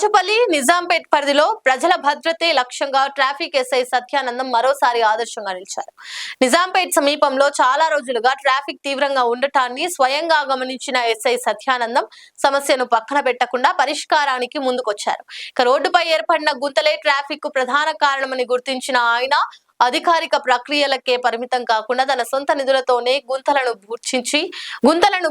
బోచుపల్లి నిజాంపేట్ పరిధిలో ప్రజల భద్రతే లక్ష్యంగా ట్రాఫిక్ ఎస్ఐ సత్యానందం మరోసారి ఆదర్శంగా నిలిచారు. నిజాంపేట్ సమీపంలో చాలా రోజులుగా ట్రాఫిక్ తీవ్రంగా ఉండటాన్ని స్వయంగా గమనించిన ఎస్ఐ సత్యానందం సమస్యను పక్కన పెట్టకుండా పరిష్కారానికి ముందుకొచ్చారు. రోడ్డుపై ఏర్పడిన గుంతలే ట్రాఫిక్ కు ప్రధాన కారణమని గుర్తించిన ఆయన అధికారిక ప్రక్రియలకే పరిమితం కాకుండా తన సొంత నిధులతోనే గుంతలను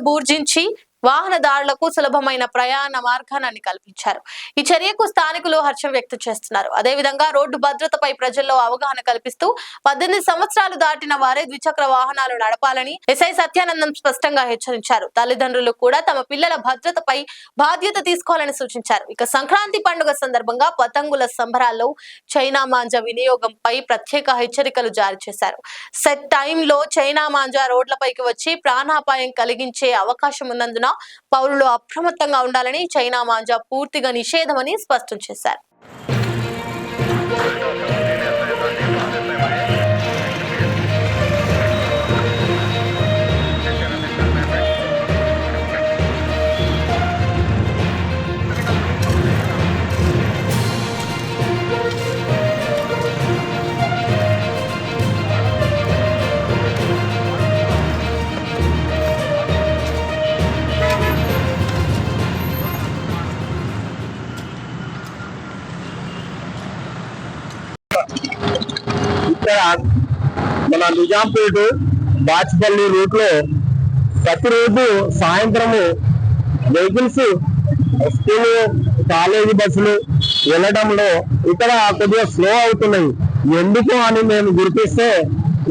బూర్జించి వాహనదారులకు సులభమైన ప్రయాణ మార్గాన్ని కల్పించారు. ఈ చర్యకు స్థానికులు హర్షం వ్యక్తం చేస్తున్నారు. అదేవిధంగా రోడ్డు భద్రతపై ప్రజల్లో అవగాహన కల్పిస్తూ 18 సంవత్సరాలు దాటిన వారే ద్విచక్ర వాహనాలు నడపాలని ఎస్ఐ సత్యానందం స్పష్టంగా హెచ్చరించారు. తల్లిదండ్రులు కూడా తమ పిల్లల భద్రతపై బాధ్యత తీసుకోవాలని సూచించారు. ఇక సంక్రాంతి పండుగ సందర్భంగా పతంగుల సంబరాల్లో చైనా మాంజా వినియోగంపై ప్రత్యేక హెచ్చరికలు జారీ చేశారు. సెట్ టైంలో చైనా మాంజా రోడ్లపైకి వచ్చి ప్రాణాపాయం కలిగించే అవకాశం ఉన్నందున పౌరులు అప్రమత్తంగా ఉండాలని, చైనా మాంజా పూర్తిగా నిషేధమని స్పష్టం చేశారు. ఇక్కడ మన నిజాంపేట బాచుపల్లి రూట్ లో ప్రతిరోజు సాయంత్రము వెహికల్స్ స్కూల్ కాలేజీ బస్సులు వెళ్ళడంలో ఇక్కడ కొద్దిగా స్లో అవుతున్నాయి. ఎందుకు అని మేము గుర్తిస్తే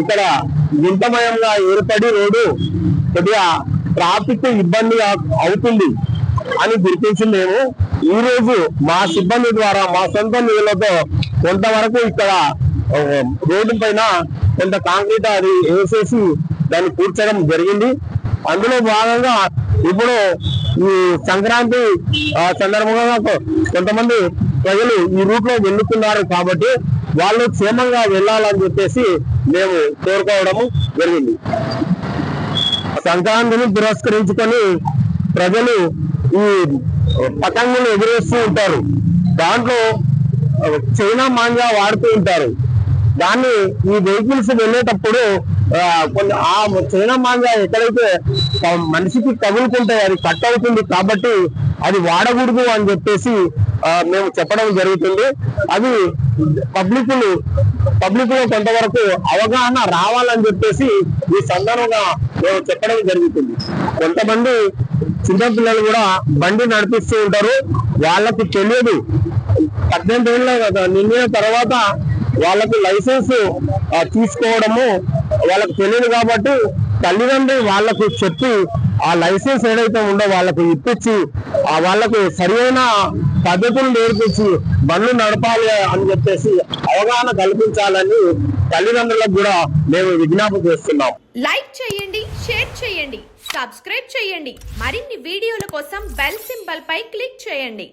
ఇక్కడ గుంతమయంగా ఏర్పడి రోడ్డు కొద్దిగా ట్రాఫిక్ ఇబ్బంది అవుతుంది అని గుర్తించి మేము ఈ రోజు మా సిబ్బంది ద్వారా మా సొంత నిధులతో కొంతవరకు ఇక్కడ రోడ్డు పైన కొంత కాంక్రీట్ అది వేసేసి దాన్ని కూర్చడం జరిగింది. అందులో భాగంగా ఇప్పుడు ఈ సంక్రాంతి సందర్భంగా కొంతమంది ప్రజలు ఈ రూట్ లో వెళ్తున్నారు కాబట్టి వాళ్ళు క్షేమంగా వెళ్ళాలని చెప్పేసి మేము కోరుకోవడం జరిగింది. సంక్రాంతిని పురస్కరించుకొని ప్రజలు ఈ పతంగులు ఎగురేస్తూ ఉంటారు. దాంట్లో చైనా మాంజా వాడుతూ ఉంటారు. దాన్ని ఈ వెహికల్స్ వెళ్ళేటప్పుడు ఆ చైనా మాంజా ఎక్కడైతే మనిషికి తగులుకుంటే అది కట్ అవుతుంది కాబట్టి అది వాడకూడదు అని చెప్పేసి మేము చెప్పడం జరుగుతుంది. అది పబ్లిక్ లో కొంతవరకు అవగాహన రావాలని చెప్పేసి ఈ సందర్భంగా మేము చెప్పడం జరుగుతుంది. కొంతమంది చిన్నపిల్లలు కూడా బండి నడిపిస్తూ ఉంటారు. వాళ్ళకి తెలియదు. 18 ఏళ్ళ నిండిన తర్వాత వాళ్ళకి లైసెన్స్ తీసుకోవడము వాళ్ళకి తెలియదు కాబట్టి తల్లిదండ్రులు వాళ్ళకు చెప్పి ఆ లైసెన్స్ ఏదైతే ఉందో వాళ్ళకు ఇప్పించి వాళ్ళకు సరైన పద్ధతులు నేర్పించి బండ్లు నడపాలి అని చెప్పేసి అవగాహన కల్పించాలని తల్లిదండ్రులకు కూడా మేము విజ్ఞాపన చేస్తున్నాం. లైక్ చేయండి, షేర్ చేయండి, సబ్స్క్రైబ్ చేయండి. మరిన్ని వీడియోల కోసం బెల్ సింబల్ పై క్లిక్ చేయండి.